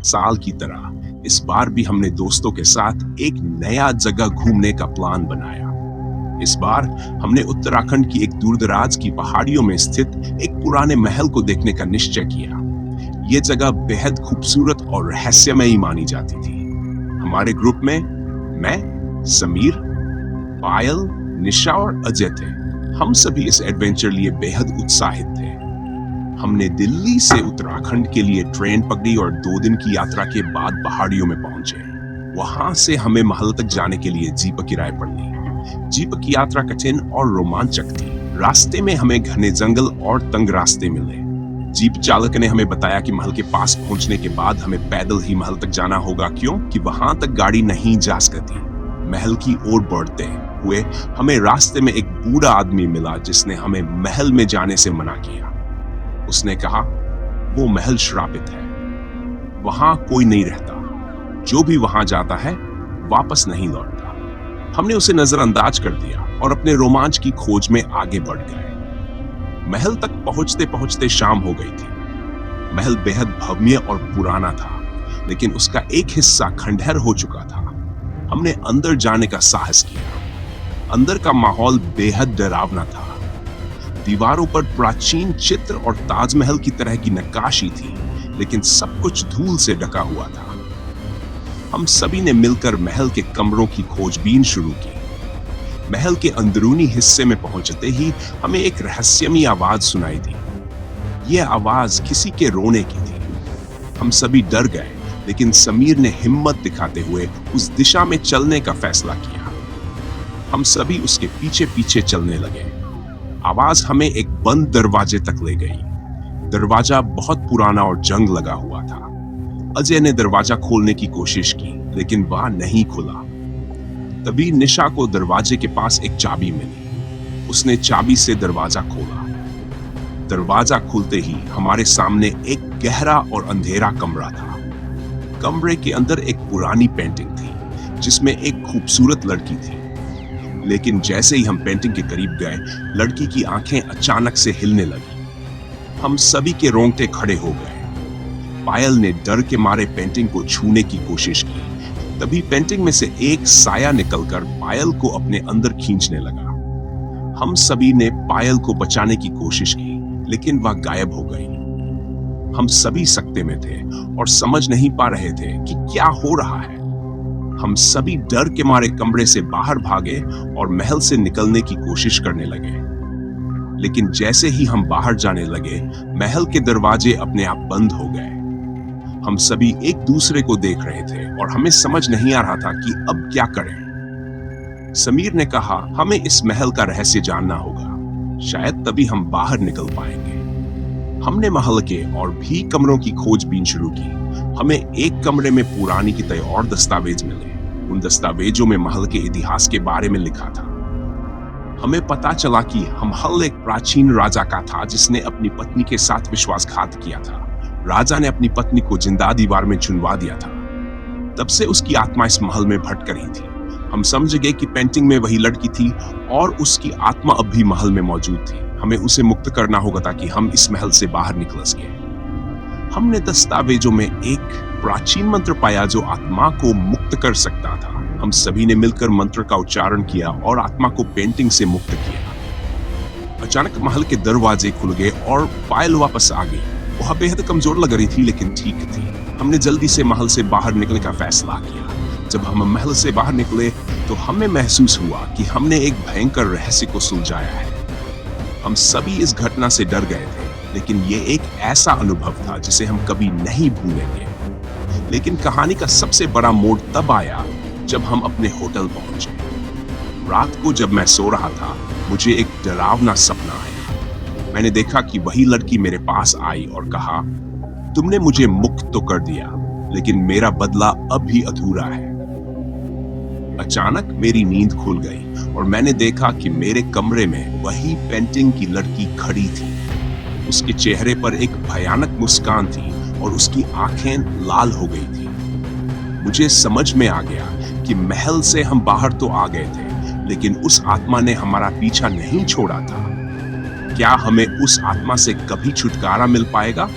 साल की तरह इस बार भी हमने दोस्तों के साथ एक नया जगह घूमने का प्लान बनाया। इस बार हमने उत्तराखंड की एक दूरदराज की पहाड़ियों में स्थित एक पुराने महल को देखने का निश्चय किया। ये जगह बेहद खूबसूरत और रहस्यमयी मानी जाती थी। हमारे ग्रुप में मैं, समीर, पायल, निशा और अजय थे। हम सभी इस एडवेंचर लिए बेहद उत्साहित थे। हमने दिल्ली से उत्तराखंड के लिए ट्रेन पकड़ी और 2 दिन की यात्रा के बाद पहाड़ियों में पहुंचे। वहां से हमें महल तक जाने के लिए जीप किराए पर ली। जीप की यात्रा कठिन और रोमांचक थी। रास्ते में हमें घने जंगल और तंग रास्ते मिले। जीप चालक ने हमें बताया कि महल के पास पहुंचने के बाद हमें पैदल ही महल तक जाना होगा, क्योंकि वहां तक गाड़ी नहीं जा सकती। महल की ओर बढ़ते हुए हमें रास्ते में एक बूढ़ा आदमी मिला जिसने हमें महल में जाने से मना किया। उसने कहा, वो महल श्रापित है, वहां कोई नहीं रहता, जो भी वहां जाता है वापस नहीं लौटता। हमने उसे नजरअंदाज कर दिया और अपने रोमांच की खोज में आगे बढ़ गए। महल तक पहुंचते पहुंचते शाम हो गई थी। महल बेहद भव्य और पुराना था, लेकिन उसका एक हिस्सा खंडहर हो चुका था। हमने अंदर जाने का साहस किया। अंदर का माहौल बेहद डरावना था। दीवारों पर प्राचीन चित्र और ताजमहल की तरह की नक्काशी थी, लेकिन सब कुछ धूल से ढका हुआ था। हम सभी ने मिलकर महल के कमरों की खोजबीन शुरू की। महल के अंदरूनी हिस्से में पहुंचते ही हमें एक रहस्यमयी आवाज सुनाई दी। यह आवाज किसी के रोने की थी। हम सभी डर गए, लेकिन समीर ने हिम्मत दिखाते हुए उस दिशा में चलने का फैसला किया। हम सभी उसके पीछे पीछे चलने लगे। आवाज हमें एक बंद दरवाजे तक ले गई। दरवाजा बहुत पुराना और जंग लगा हुआ था। अजय ने दरवाजा खोलने की कोशिश की, लेकिन वह नहीं खुला। तभी निशा को दरवाजे के पास एक चाबी मिली। उसने चाबी से दरवाजा खोला। दरवाजा खुलते ही हमारे सामने एक गहरा और अंधेरा कमरा था। कमरे के अंदर एक पुरानी पेंटिंग थी, जिसमें एक खूबसूरत लड़की थी। लेकिन जैसे ही हम पेंटिंग के करीब गए, लड़की की आंखें अचानक से हिलने लगी। हम सभी के रोंगटे खड़े हो गए। पायल ने डर के मारे पेंटिंग को छूने की कोशिश की। तभी पेंटिंग में से एक साया निकलकर पायल को अपने अंदर खींचने लगा। हम सभी ने पायल को बचाने की कोशिश की, लेकिन वह गायब हो गई। हम सभी सकते में थे और समझ नहीं पा रहे थे कि क्या हो रहा है। हम सभी डर के मारे कमरे से बाहर भागे और महल से निकलने की कोशिश करने लगे। लेकिन जैसे ही हम बाहर जाने लगे, महल के दरवाजे अपने आप बंद हो गए। हम सभी एक दूसरे को देख रहे थे और हमें समझ नहीं आ रहा था कि अब क्या करें। समीर ने कहा, हमें इस महल का रहस्य जानना होगा, शायद तभी हम बाहर निकल पाएंगे। हमने महल के और भी कमरों की खोजबीन शुरू की। हमें एक कमरे में पुरानी की तरह और दस्तावेज मिले। उन दस्तावेजों में महल के इतिहास के बारे में लिखा था। हमें पता चला कि महल एक प्राचीन राजा का था, जिसने अपनी पत्नी के साथ विश्वासघात किया था। राजा ने अपनी पत्नी को जिंदा दीवार में चुनवा दिया था। तब से उसकी आत्मा इस महल में भटक रही थी। हम समझ गए कि पेंटिंग में वही लड़की थी और उसकी आत्मा अब भी महल में मौजूद थी। हमें उसे मुक्त करना होगा ताकि हम इस महल से बाहर निकल सके। हमने दस्तावेजों में एक प्राचीन मंत्र पाया जो आत्मा को मुक्त कर सकता था। हम सभी ने मिलकर मंत्र का उच्चारण किया और आत्मा को पेंटिंग से मुक्त किया। अचानक महल के दरवाजे खुल गए और पायल वापस आ गई। वह बेहद कमजोर लग रही थी, लेकिन ठीक थी। हमने जल्दी से महल से बाहर निकलने का फैसला किया। जब हम महल से बाहर निकले तो हमें महसूस हुआ कि हमने एक भयंकर रहस्य को सुलझाया है। हम सभी इस घटना से डर गए थे, लेकिन ये एक ऐसा अनुभव था जिसे हम कभी नहीं भूलेंगे। लेकिन कहानी का सबसे बड़ा मोड़ तब आया जब हम अपने होटल पहुंचे। रात को जब मैं सो रहा था, मुझे एक डरावना सपना आया। मैंने देखा कि वही लड़की मेरे पास आई और कहा, तुमने मुझे मुक्त तो कर दिया, लेकिन मेरा बदला अब भी अधूरा है। अचानक मेरी नींद खुल गई और मैंने देखा कि मेरे कमरे में वही पेंटिंग की लड़की खड़ी थी। उसके चेहरे पर एक भयानक मुस्कान थी और उसकी आंखें लाल हो गई थी। मुझे समझ में आ गया कि महल से हम बाहर तो आ गए थे, लेकिन उस आत्मा ने हमारा पीछा नहीं छोड़ा था। क्या हमें उस आत्मा से कभी छुटकारा मिल पाएगा?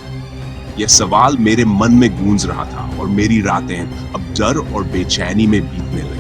यह सवाल मेरे मन में गूंज रहा था और मेरी रातें अब डर और बेचैनी में बीतने लगी।